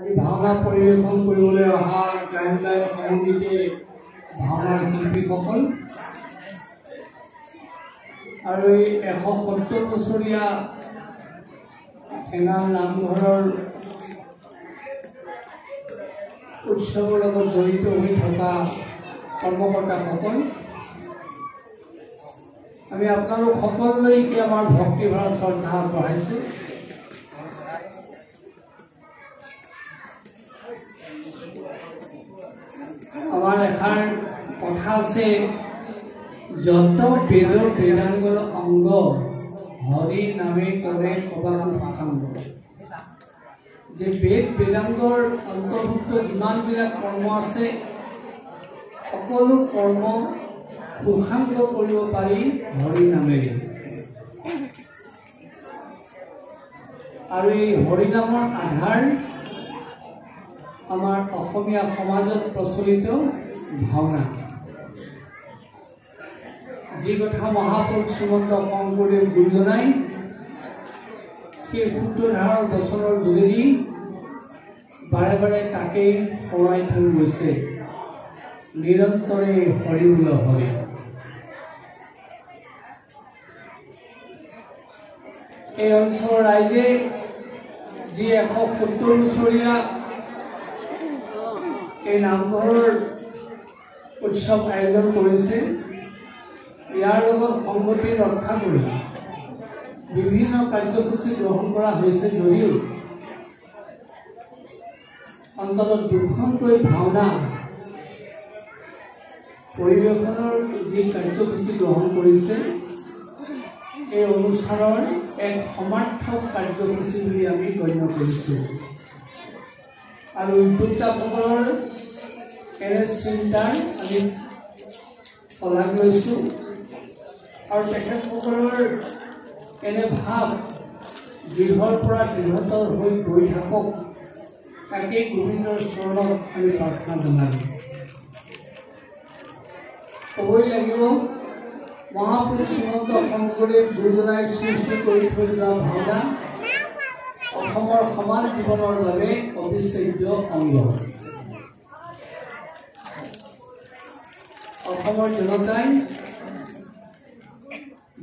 আজি ভাওনা পৰিৱেশন কৰিবলৈ অহা ক্ৰাইমলাইন সংগীতে ভাওনাৰ শিল্পীসকল আৰু এই 170 বছৰীয়া ঠেঙাল নামঘৰৰ উৎসৱৰ লগত জড়িত হৈ থকা কৰ্মকৰ্তাসকল, আমি আপোনালোক সকলোলৈকে আমাৰ ভক্তিভৰা শ্ৰদ্ধা আগবঢ়াইছোঁ। আমাৰ এষাৰ কথা আছে, যত বেদ বেদাঙ্গৰ অংগ হৰি নামে কৰে সবাকু সাংগ। যে বেদ বেদাঙ্গৰ অন্তৰ্ভুক্ত যিমানবিলাক কৰ্ম আছে সকলো কৰ্ম সুসাংগ কৰিব পাৰি হৰি নামেৰে। আৰু এই হৰিনামৰ আধাৰ আমাৰ অসমীয়া সমাজত প্ৰচলিত ভাওনা। যি কথা মহাপুৰুষ শ্ৰীমন্ত শংকৰদেৱ গুৰুজনাই সেই সূত্ৰধাৰৰ বচনৰ যোগেদি বাৰে বাৰে তাকেই সোঁৱৰাই থৈ গৈছে, নিৰন্তৰে হৰি বোল হৰি। এই অঞ্চলৰ ৰাইজে যি 170 বছৰীয়া এই নামঘৰৰ উৎসৱ আয়োজন কৰিছে, ইয়াৰ লগত সংগতি ৰক্ষা কৰি বিভিন্ন কাৰ্যসূচী গ্ৰহণ কৰা হৈছে যদিও অন্ততঃ 2খনকৈ ভাওনা পৰিৱেশনৰ যি কাৰ্যসূচী গ্ৰহণ কৰিছে, এই অনুষ্ঠানৰ এক সমাৰ্থক কাৰ্যসূচী বুলি আমি গণ্য কৰিছোঁ। আৰু উদ্যোক্তাসকলৰ এনে চিন্তাৰ আমি শলাগ লৈছোঁ আৰু তেখেতসকলৰ এনে ভাৱ দৃঢ়ৰ পৰা দৃঢ়তৰ হৈ গৈ থাকক, তাকেই গোবিন্দৰ চৰণত আমি প্ৰাৰ্থনা জনালোঁ। ক'বই লাগিব, মহাপুৰুষ শ্ৰীমন্ত শংকৰদেৱ গুৰুজনাই সৃষ্টি কৰি থৈ যোৱা ভাওনা অসমৰ সমাজ জীৱনৰ বাবে অবিচ্ছেদ্য অংগ। অসমৰ জনতাই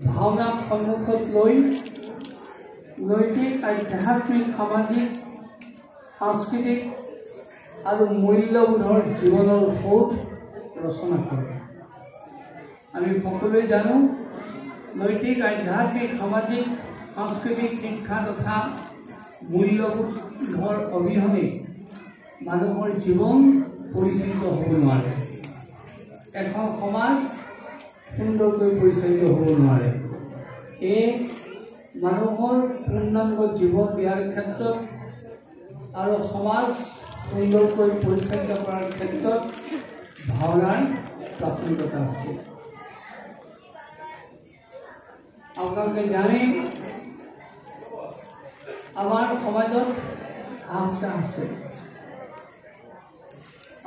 ভাওনাক সন্মুখত লৈ নৈতিক, আধ্যাত্মিক, সামাজিক, সাংস্কৃতিক আৰু মূল্যবোধৰ জীৱনৰ সৌধ ৰচনা কৰে। আমি সকলোৱে জানো, নৈতিক, আধ্যাত্মিক, সামাজিক, সাংস্কৃতিক শিক্ষা তথা মূল্যবোধৰ অবিহনে মানুহৰ জীৱন পৰিচালিত হ'ব নোৱাৰে, এখন সমাজ সুন্দৰকৈ পৰিচালিত হ'ব নোৱাৰে। এই মানুহৰ পূৰ্ণাংগ জীৱন দিয়াৰ ক্ষেত্ৰত আৰু সমাজ সুন্দৰকৈ পৰিচালিত কৰাৰ ক্ষেত্ৰত ভাওনাৰ প্ৰাথমিকতা আছে। আপোনালোকে জানে, আমাৰ সমাজত আঠটা আছে।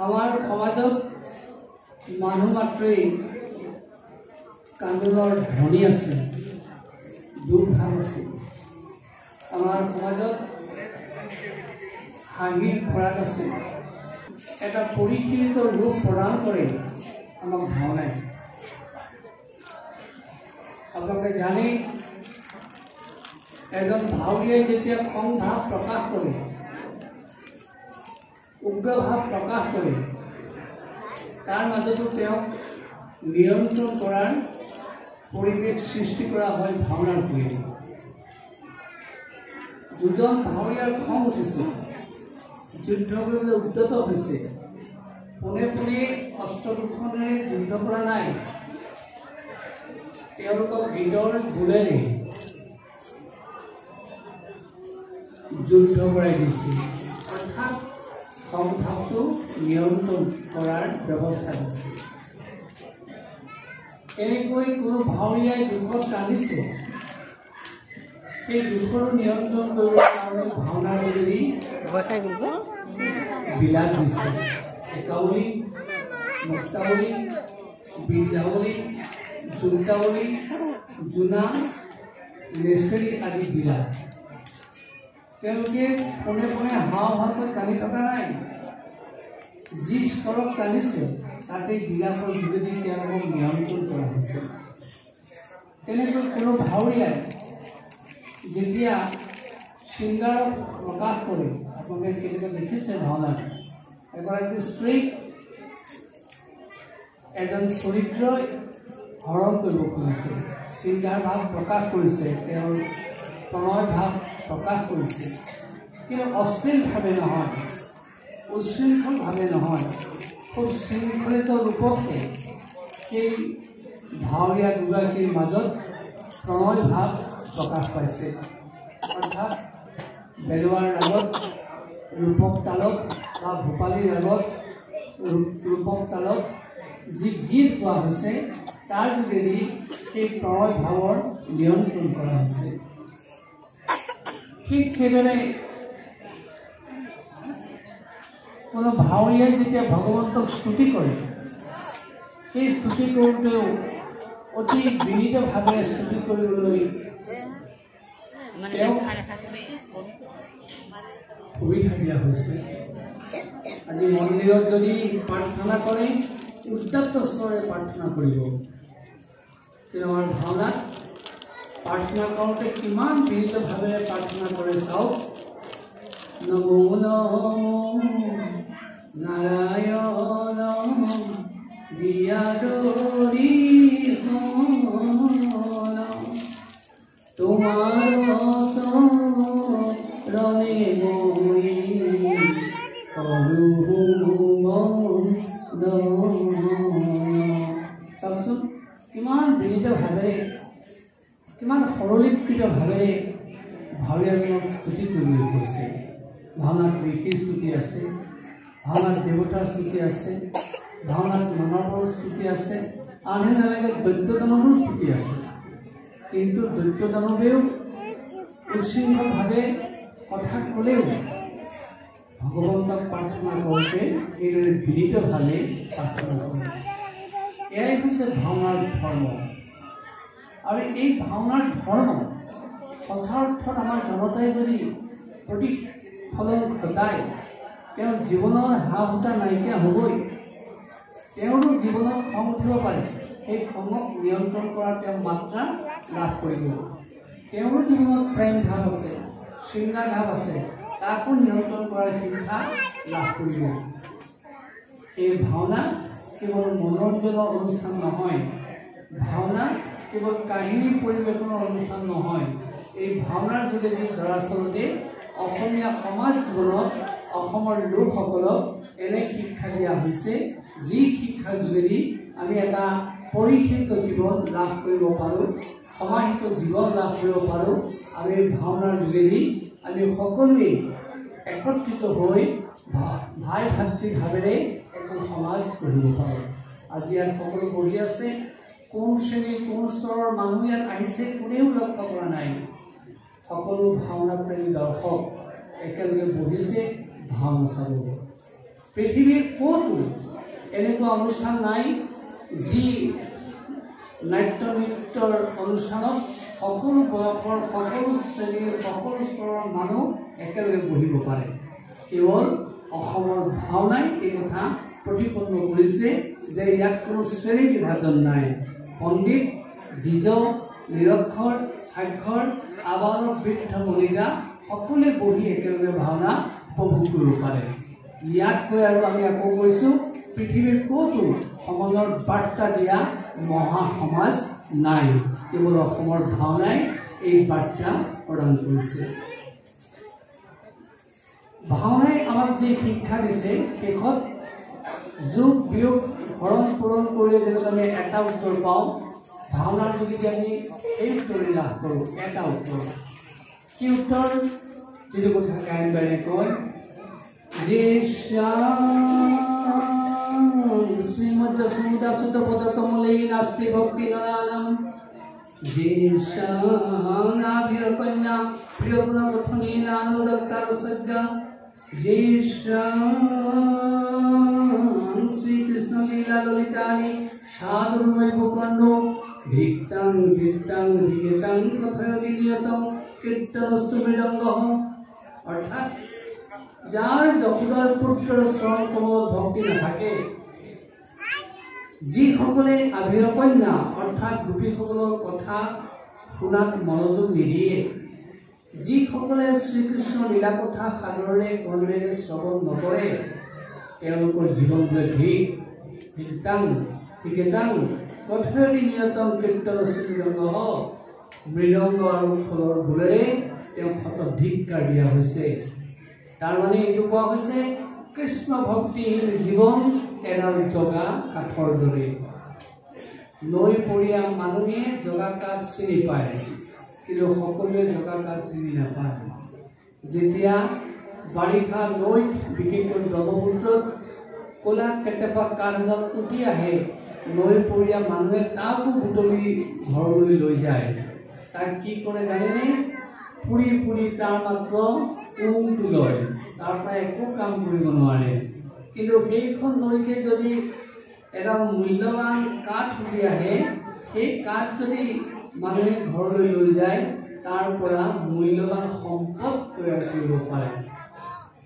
আমাৰ সমাজত মানুহ মাত্ৰেই কান্দোনৰ ধ্বনি আছে, দুখ ভাৱ আছে। আমাৰ সমাজত হাঁহিৰ খোৰাক আছে। এটা পৰিশীলিত ৰূপ প্ৰদান কৰে আমাক ভাওনাই। আপোনালোকে জানে, এজন ভাৱৰীয়াই যেতিয়া খং ভাৱ প্ৰকাশ কৰে, উগ্ৰ ভাৱ প্ৰকাশ কৰে, তাৰ মাজতো তেওঁক নিয়ন্ত্ৰণ কৰাৰ পৰিৱেশ সৃষ্টি কৰা হয় ভাওনাৰ যোগেদি। দুজন ভাৱৰীয়াৰ খং উঠিছে, যুদ্ধ কৰিবলৈ উদ্যত হৈছে, পোনে পোনে অস্ত্ৰ দুখনেৰে যুদ্ধ কৰা নাই, তেওঁলোকক গীতৰ বোলেৰে যুদ্ধ কৰাই দিছিল, অৰ্থাৎ খং ভাৱটো নিয়ন্ত্ৰণ কৰাৰ ব্যৱস্থা দিছিল। এনেকৈ কোনো ভাৱৰীয়াই দুখত কান্দিছে, সেই দুখৰো নিয়ন্ত্ৰণ কৰিবৰ কাৰণে ভাওনাৰ যোগেদি বিলাস দিছে। একাৱলী, মুক্তাৱলী, বৃন্দাৱলী, জোনাৱলী, জোনা, নেচেৰী আদি বিলাস। তেওঁলোকে পোনে পোনে হাওঁকৈ কান্দি থকা নাই। যি স্তৰত কান্দিছে তাতে বিলাসৰ যোগেদি তেওঁলোকক নিয়ন্ত্ৰণ কৰা হৈছে। তেনেকৈ কোনো ভাৱৰীয়াই যেতিয়া শৃংগাৰক প্ৰকাশ কৰে, আপোনালোকে কেতিয়াবা দেখিছে ভাওনাত এগৰাকী স্ত্ৰীক এজন চৰিত্ৰই হৰণ কৰিব খুজিছে, শৃংগাৰ ভাৱ প্ৰকাশ কৰিছে, তেওঁৰ প্ৰণয় ভাৱ প্ৰকাশ কৰিছে, কিন্তু অশ্লীলভাৱে নহয়, উচ্ছৃংখলভাৱে নহয়, খুব শৃংখলিত ৰূপতে সেই ভাৱৰীয়া দুগৰাকীৰ মাজত প্ৰণয় ভাৱ প্ৰকাশ পাইছে। অৰ্থাৎ বেলুৱাৰ ৰাগত ৰূপক তালত বা ভূপালী ৰাগত ৰূপক তালত যি গীত গোৱা হৈছে তাৰ যোগেদি সেই প্ৰণয় ভাৱৰ নিয়ন্ত্ৰণ কৰা হৈছে। ঠিক সেইদৰে কোনো ভাৱৰীয়াই যেতিয়া ভগৱন্তক স্তুতি কৰে, সেই স্তুতি কৰোঁতেও অতি বিনীতভাৱে স্তুতি কৰিবলৈ সুবিধা দিয়া হৈছে। আজি মন্দিৰত যদি প্ৰাৰ্থনা কৰে উত্তপ্ত স্বৰে প্ৰাৰ্থনা কৰিব, কিন্তু আমাৰ ভাওনাত প্ৰাৰ্থনা কৰোঁতে কিমান বিনীতভাৱে প্ৰাৰ্থনা কৰে চাওক। নমো নমো নাৰায়ণ বিয়াদৰি তোমাৰ চৰণে মই চাওকচোন কিমান বিনীতভাৱেৰে কিমান সৰলীকৃতভাৱেৰে ভাৱৰীয়াজনক স্তুতি কৰিবলৈ কৈছে। ভাওনাত ঋষিৰ স্তুতি আছে, ভাওনাত দেৱতাৰ স্তুতি আছে, ভাওনাত মানৱৰ স্তুতি আছে, আনহে নালাগে দৈত্যদানৱৰো স্তুতি আছে। কিন্তু দৈত্যদানৱেও উচ্ছৃংখলভাৱে কথা ক'লেও ভগৱন্তক প্ৰাৰ্থনা কৰোঁতে এইদৰে বিনীতভাৱে প্ৰাৰ্থনা কৰে। এয়াই হৈছে ভাওনাৰ ধৰ্ম। আৰু এই ভাওনাৰ ধৰ্ম সঁচা অৰ্থত আমাৰ জনতাই যদি প্ৰতিফলন ঘটায়, তেওঁৰ জীৱনৰ হা হুতা নাইকিয়া হ'বই। তেওঁৰো জীৱনত খং উঠিব পাৰে, সেই খঙক নিয়ন্ত্ৰণ কৰাৰ তেওঁ মাত্ৰা লাভ কৰিব। তেওঁৰো জীৱনত প্ৰেম ভাৱ আছে, শৃংগাৰ ভাৱ আছে, তাকো নিয়ন্ত্ৰণ কৰাৰ শিক্ষা লাভ কৰিব। এই ভাওনা কেৱল মনোৰঞ্জনৰ অনুষ্ঠান নহয়, ভাওনা কেৱল কাহিনী পৰিৱেশনৰ অনুষ্ঠান নহয়। এই ভাওনাৰ যোগেদি দৰাচলতে অসমীয়া সমাজ জীৱনত অসমৰ লোকসকলক এনে শিক্ষা দিয়া হৈছে, যি শিক্ষাৰ যোগেদি আমি এটা পৰিশিষ্ট জীৱন লাভ কৰিব পাৰোঁ, সমাহিত জীৱন লাভ কৰিব পাৰোঁ। আৰু এই ভাওনাৰ যোগেদি আমি সকলোৱে একত্ৰিত হৈ ভাই ভাতৃভাৱেৰে এখন সমাজ গঢ়িব পাৰোঁ। আজি ইয়াত সকলো পঢ়ি আছে, কোন শ্ৰেণী কোন স্তৰৰ মানুহ ইয়াত আহিছে কোনেও লক্ষ্য কৰা নাই। সকলো ভাওনা প্ৰেমী দৰ্শক একেলগে বহিছে ভাওনা চাবলৈ। পৃথিৱীৰ ক'তো এনেকুৱা অনুষ্ঠান নাই যি নাট্য নৃত্যৰ অনুষ্ঠানত সকলো বয়সৰ, সকলো শ্ৰেণীৰ, সকলো স্তৰৰ মানুহ একেলগে বহিব পাৰে। কেৱল অসমৰ ভাওনাই এই কথা প্ৰতিপন্ন কৰিছে যে ইয়াত কোনো শ্ৰেণী বিভাজন নাই। পণ্ডিত, দ্বিজ, নিৰক্ষৰ, সাক্ষৰ, আবালক, বৃদ্ধ, বনিতা সকলোৱে বহি একেলগে ভাওনা উপভোগ কৰিব পাৰে। ইয়াতকৈ আৰু আমি আকৌ কৈছোঁ, পৃথিৱীৰ ক'তো সমাজৰ বাৰ্তা দিয়া মহা সমাজ নাই। কেৱল অসমৰ ভাওনাই এই বাৰ্তা প্ৰদান কৰিছে। ভাওনাই আমাক যি শিক্ষা দিছে, শেষত যোগ বিয়োগ হৰণ পূৰণ কৰিলে যেনেকৈ আমি এটা উত্তৰ পাওঁ, ভাওনাৰ যোগেদি আমি এই উত্তৰে লাভ কৰোঁ। এটা উত্তৰ কি উত্তৰ? যিটো কথা গায়ন বায়নে কয় যে শ্ৰীমদ যশোদাসুত পদকমলেই নাস্তি ভক্তি নয়নম যেষানাভির কন্যা প্রিয়গুণ কথনে নানুরক্তার সজ্জা শ্রীকৃষ্ণ লীলা ললিতানি সাধুর্নৈব প্রণ্ড ভিক্তাং ভিত্তাং ভিয়তাং কথয় বিনিয়তং কীর্তনস্তু মৃদঙ্গ অৰ্থাৎ যাৰ যশোদাৰ পুত্ৰৰ চৰণ কমলত ভক্তি নাথাকে, যিসকলে আভিৰকন্যা অৰ্থাৎ গোপীসকলৰ কথা শুনাত মনোযোগ নিদিয়ে, যিসকলে শ্ৰীকৃষ্ণ লীলা কথা সাদৰেৰে কৰ্মেৰে শ্ৰৱণ নকৰে, তেওঁলোকৰ জীৱনটোৱে ঠিকেতাং কথয়তি নিয়তম কীৰ্তন শ্ৰীৰংগ মৃদংগ আৰু খোলৰ বোলেৰে তেওঁক শতধিক্কাৰ দিয়া হৈছে। তাৰমানে এইটো কোৱা হৈছে কৃষ্ণ ভক্তিহীন জীৱন এডাল জগা কাঠৰ দৰে। নৈ পৰিয়া মানুহে জগা কাঠ চিনি পায়, কিন্তু সকলোৱে জগা কাঠ চিনি নাপায়। যেতিয়া বাৰিষা নৈত বিশেষকৈ ব্ৰহ্মপুত্ৰত ক'লা কেটেপা কাঠ এডাল উটি আহে, নৈ পৰিয়া মানুহে তাকো বুটলি ঘৰলৈ লৈ যায়। তাক কি কৰে জানেনে? পুৰি পুৰি তাৰ মাত্ৰ কোমটো লয়, তাৰ পৰা একো কাম কৰিব নোৱাৰে। কিন্তু সেইখন নৈতে যদি এডাল মূল্যৱান কাঠ উঠি আহে, সেই কাঠ যদি মানুহে ঘৰলৈ লৈ যায়, তাৰ পৰা মূল্যৱান সম্পদ তৈয়াৰ কৰিব পাৰে।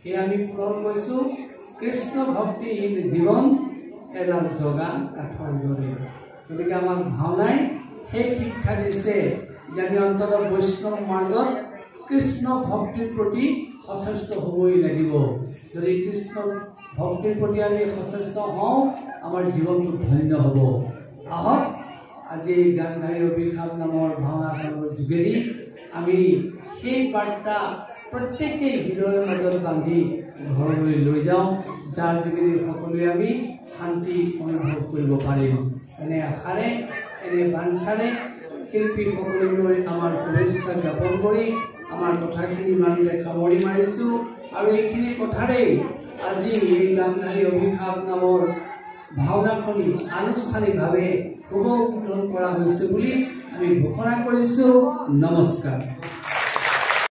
সেয়া আমি পুনৰ কৈছোঁ, কৃষ্ণ ভক্তিহীন জীৱন এডাল জগা কাঠৰ দৰে। গতিকে আমাক ভাওনাই সেই শিক্ষা দিছে যে আমি অন্ততঃ বৈষ্ণৱ মাৰ্গত কৃষ্ণ ভক্তিৰ প্ৰতি সচেষ্ট হ'বই লাগিব। যদি কৃষ্ণ ভক্তিৰ প্ৰতি আমি সচেষ্ট হওঁ, আমাৰ জীৱনটো ধন্য হ'ব। আহক আজি গান্ধাৰী অভিশাপ নামৰ ভাওনাখনৰ যোগেদি আমি সেই বাৰ্তা প্ৰত্যেকেই হৃদয়ৰ মাজত বান্ধি ঘৰলৈ লৈ যাওঁ, যাৰ যোগেদি সকলোৱে আমি শান্তি অনুভৱ কৰিব পাৰিম। এনে আশাৰে এনে বাঞ্ছাৰে শিল্পীসকললৈ আমাৰ শুভেচ্ছা জ্ঞাপন কৰি আমাৰ কথাখিনি ইমানতে সামৰি মাৰিছোঁ। আৰু এইখিনি কথাৰেই আজি এই গান্ধাৰী অভিশাপ নামৰ ভাওনাখনি আনুষ্ঠানিকভাৱে শুভ উদ্বোধন কৰা হৈছে বুলি আমি ঘোষণা কৰিছোঁ। নমস্কাৰ।